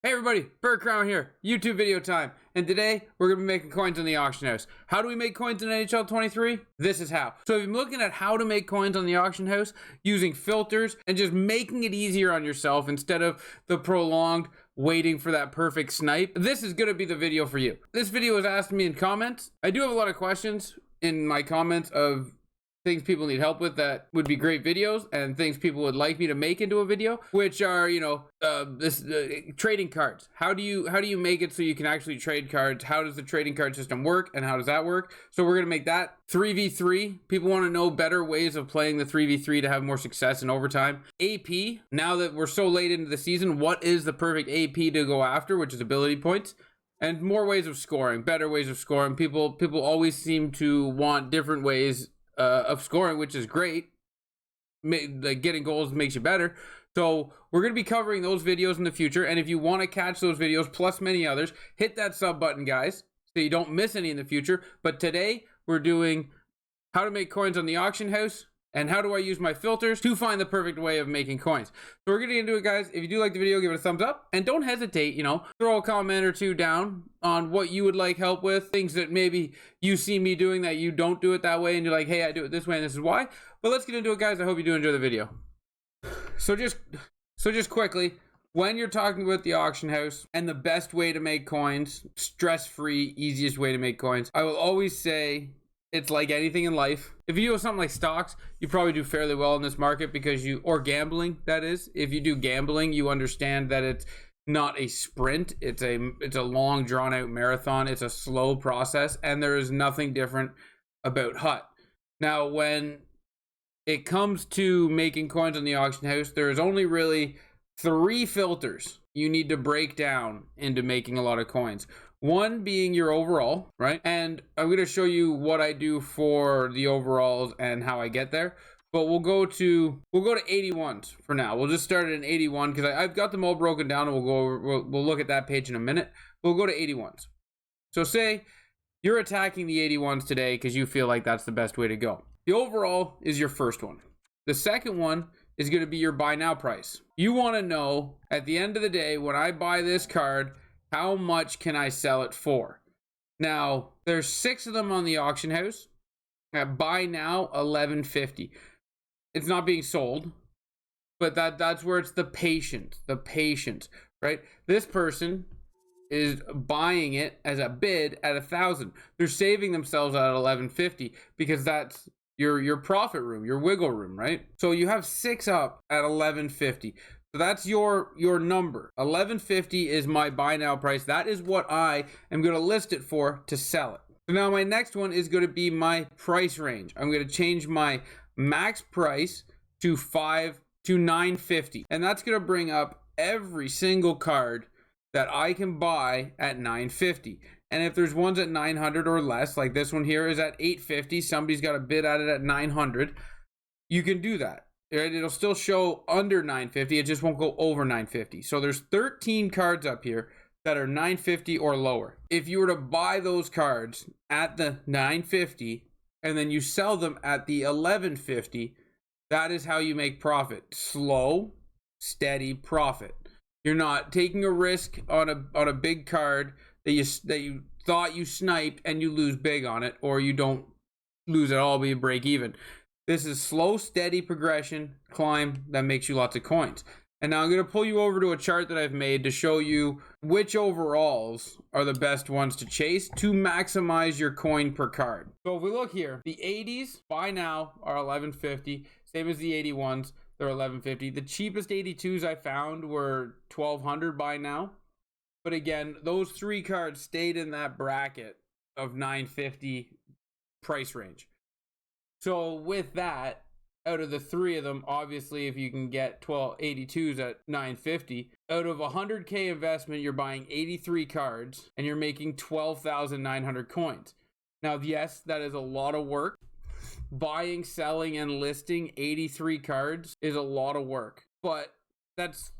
Hey everybody, Bird Crown here, YouTube video time, and today we're going to be making coins on the auction house. How do we make coins in NHL 23? This is how. So if you're looking at how to make coins on the auction house using filters and just making it easier on yourself instead of the prolonged waiting for that perfect snipe, this is going to be the video for you. This video was asked me in comments. I do have a lot of questions in my comments of things people need help with that would be great videos, and things people would like me to make into a video, which are, trading cards. How do you make it so you can actually trade cards? How does the trading card system work, and how does that work? So we're gonna make that 3v3. People want to know better ways of playing the 3v3 to have more success in overtime. AP, now that we're so late into the season, what is the perfect AP to go after, which is ability points? And more ways of scoring, better ways of scoring. People always seem to want different ways of scoring, which is great. Like getting goals makes you better. So we're going to be covering those videos in the future, and if you want to catch those videos plus many others, hit that sub button, guys, so you don't miss any in the future. But today we're doing how to make coins on the auction house and how do I use my filters to find the perfect way of making coins. So we're getting into it, guys. If you do like the video, give it a thumbs up, and don't hesitate, throw a comment or two down on what you would like help with, things that maybe you see me doing that you don't do it that way, and you're like, hey, I do it this way and this is why. But let's get into it, guys. I hope you do enjoy the video. So just quickly, when you're talking about the auction house and the best way to make coins, stress-free, easiest way to make coins, I will always say it's like anything in life. If you do something like stocks, you probably do fairly well in this market because or gambling, that is. If you do gambling, you understand that it's not a sprint. It's a long drawn out marathon. It's a slow process, and there is nothing different about HUT. Now, when it comes to making coins on the auction house, there is only really 3 filters you need to break down into making a lot of coins. One being your overall, right? And I'm going to show you what I do for the overalls and how I get there. But we'll go to 81s for now. We'll just start at an 81 because I've got them all broken down, and we'll look at that page in a minute. We'll go to 81s. So say you're attacking the 81s today because you feel like that's the best way to go. The overall is your first one. The second one is going to be your buy now price. You want to know at the end of the day, when I buy this card, how much can I sell it for? Now, there's 6 of them on the auction house. At buy now, $11.50. It's not being sold, but that's where it's the patience, right? This person is buying it as a bid at 1,000. They're saving themselves at $11.50 because that's your profit room, your wiggle room, right? So you have 6 up at $11.50. So that's your number. $11.50 is my buy now price. That is what I am going to list it for to sell it. So now my next one is going to be my price range. I'm going to change my max price to $9.50. And that's going to bring up every single card that I can buy at $9.50. And if there's ones at $900 or less, like this one here is at $8.50, somebody's got a bid at it at $900, you can do that. It'll still show under $9.50. It just won't go over $9.50. So there's 13 cards up here that are $9.50 or lower. If you were to buy those cards at the $9.50 and then you sell them at the $11.50, that is how you make profit. Slow, steady profit. You're not taking a risk on a big card that you thought you sniped and you lose big on it, or you don't lose at all but you break even. This is slow, steady progression, climb that makes you lots of coins. And now I'm going to pull you over to a chart that I've made to show you which overalls are the best ones to chase to maximize your coin per card. So if we look here, the 80s buy now are $11.50, same as the 81s, they're $11.50. The cheapest 82s I found were $1,200 buy now. But again, those 3 cards stayed in that bracket of $9.50 price range. So with that, out of the 3 of them, obviously if you can get 82s at $9.50, out of 100K investment, you're buying 83 cards and you're making 12,900 coins. Now, yes, that is a lot of work. Buying, selling, and listing 83 cards is a lot of work, but that's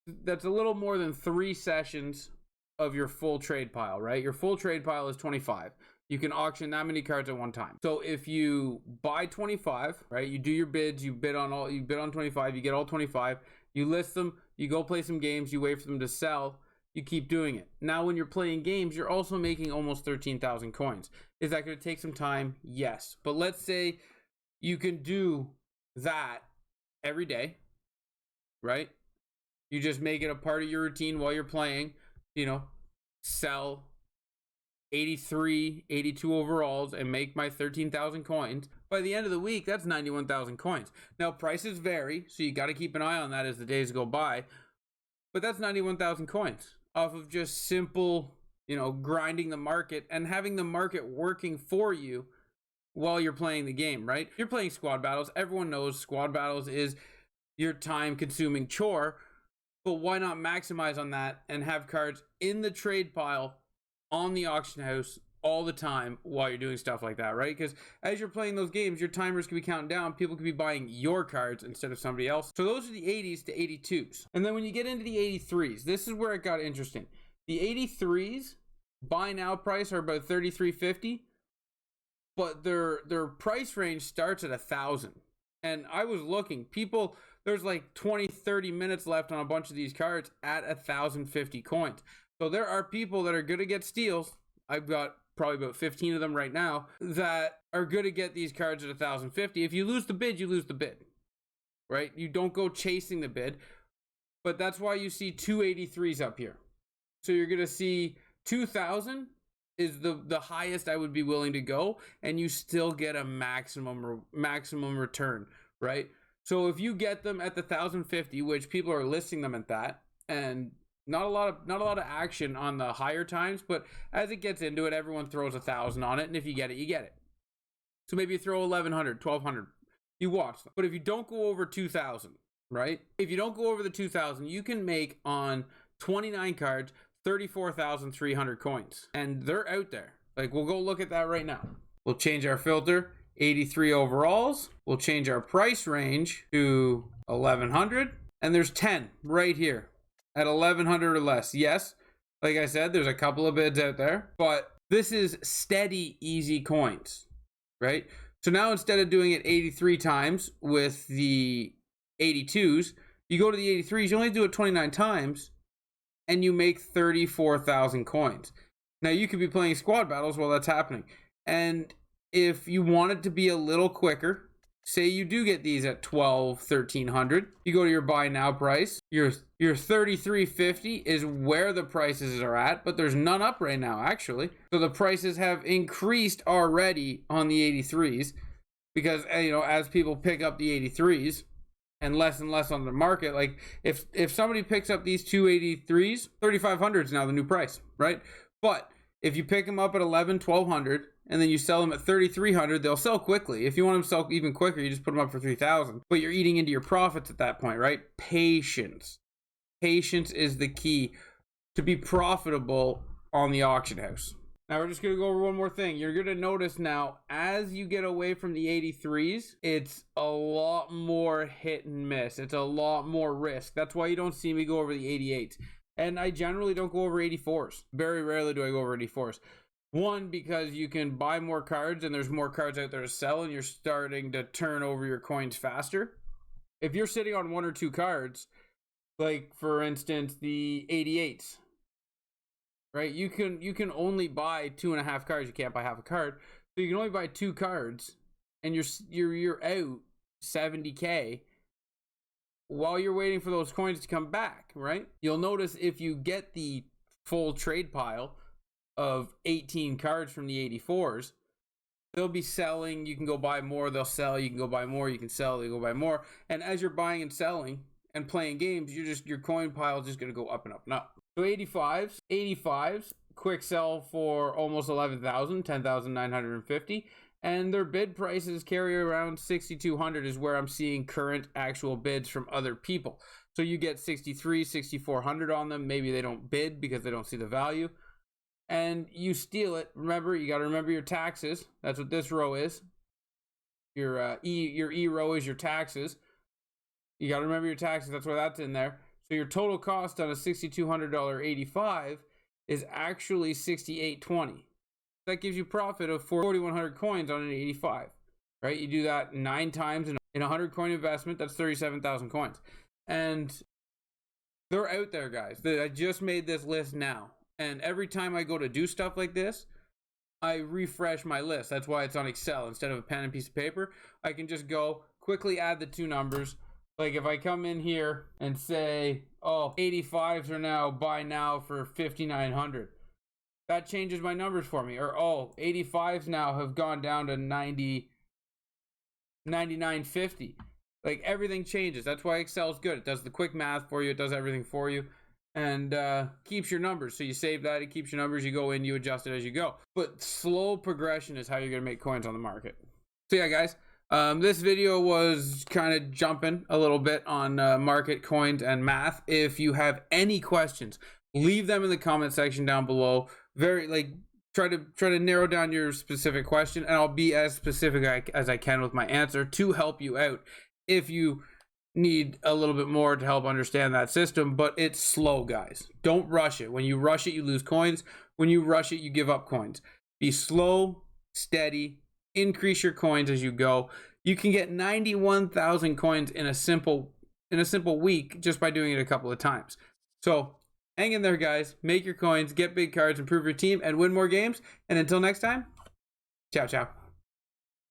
a little more than 3 sessions of your full trade pile, right? Your full trade pile is 25. You can auction that many cards at one time. So if you buy 25, right, you do your bids, you bid on 25, you get all 25, you list them, you go play some games, you wait for them to sell, you keep doing it. Now, when you're playing games, you're also making almost 13,000 coins. Is that going to take some time? Yes. But let's say you can do that every day, right? You just make it a part of your routine while you're playing, sell 83, 82 overalls and make my 13,000 coins. By the end of the week, that's 91,000 coins. Now, prices vary, so you got to keep an eye on that as the days go by. But that's 91,000 coins off of just simple, grinding the market and having the market working for you while you're playing the game, right? You're playing squad battles. Everyone knows squad battles is your time-consuming chore, but why not maximize on that and have cards in the trade pile on the auction house all the time while you're doing stuff like that, right? Because as you're playing those games, your timers can be counting down. People can be buying your cards instead of somebody else. So those are the 80s to 82s. And then when you get into the 83s, this is where it got interesting. The 83s buy now price are about $33.50, but their price range starts at 1,000. And I was looking, there's like 20-30 minutes left on a bunch of these cards at 1,050 coins. So there are people that are going to get steals. I've got probably about 15 of them right now that are going to get these cards at 1,050. If you lose the bid, you lose the bid, right? You don't go chasing the bid, but that's why you see 283s up here. So you're going to see 2,000 is the highest I would be willing to go, and you still get a maximum return, right? So if you get them at the 1,050, which people are listing them at that, and not a lot of action on the higher times, but as it gets into it, everyone throws 1,000 on it, and if you get it, you get it. So maybe you throw 1,100, 1,200, you watch them. But if you don't go over 2,000, right? If you don't go over the 2,000, you can make on 29 cards 34,300 coins, and they're out there. Like, we'll go look at that right now. We'll change our filter, 83 overalls. We'll change our price range to 1,100, and there's 10 right here at 1,100 or less. Yes, like I said, there's a couple of bids out there, but this is steady, easy coins, right? So now instead of doing it 83 times with the 82s, you go to the 83s, you only do it 29 times, and you make 34,000 coins. Now, you could be playing squad battles while that's happening. And if you want it to be a little quicker, say you do get these at 1,300, you go to your buy now price. Your 33.50 is where the prices are at, but there's none up right now, actually. So the prices have increased already on the 83s because, as people pick up the 83s, and less on the market. Like if somebody picks up these 283s, 3,500 is now the new price, right? But if you pick them up at 1,100 and then you sell them at 3,300, they'll sell quickly. If you want them to sell even quicker, you just put them up for 3,000. But you're eating into your profits at that point, right? Patience is the key to be profitable on the auction house. Now we're just going to go over one more thing. You're going to notice now, as you get away from the 83s, it's a lot more hit and miss. It's a lot more risk. That's why you don't see me go over the 88s. And I generally don't go over 84s. Very rarely do I go over 84s. One, because you can buy more cards and there's more cards out there to sell and you're starting to turn over your coins faster. If you're sitting on one or two cards, like for instance, the 88s, right? You can only buy 2.5 cards. You can't buy half a card. So you can only buy 2 cards and you're out 70K while you're waiting for those coins to come back, right? You'll notice if you get the full trade pile of 18 cards from the 84s, they'll be selling. You can go buy more, they'll sell. You can go buy more, you can sell, you go buy more. And as you're buying and selling and playing games, your coin pile is just going to go up and up and up. So 85s, quick sell for almost 11,000, 10,950. And their bid prices carry around 6,200 is where I'm seeing current actual bids from other people. So you get 63, 6,400 on them. Maybe they don't bid because they don't see the value. And you steal it. Remember, you got to remember your taxes. That's what this row is. Your E row is your taxes. You got to remember your taxes. That's why that's in there. So your total cost on a $6,200 85 is actually $6,820. That gives you profit of 4,100 coins on an 85, right? You do that 9 times in a 100 coin investment. That's 37,000 coins. And They're out there, guys. I just made this list now. And every time I go to do stuff like this, I refresh my list. That's why it's on Excel instead of a pen and piece of paper. I can just go quickly add the two numbers. Like if I come in here and say, oh, 85s are now buy now for 5,900. That changes my numbers for me. Or, oh, 85s now have gone down to 99.50. Like everything changes. That's why Excel is good. It does the quick math for you. It does everything for you. And keeps your numbers. So you save that, it keeps your numbers, you go in, you adjust it as you go. But slow progression is how you're gonna make coins on the market. So yeah, guys, this video was kind of jumping a little bit on market, coins, and math. If you have any questions, leave them in the comment section down below. Try to narrow down your specific question, and I'll be as specific as I can with my answer to help you out if you need a little bit more to help understand that system. But it's slow, guys. Don't rush it. When you rush it, you lose coins. When you rush it, you give up coins. Be slow, steady, increase your coins as you go. You can get 91,000 coins in a simple week just by doing it a couple of times. So hang in there, guys. Make your coins, get big cards, improve your team, and win more games. And until next time, ciao, ciao.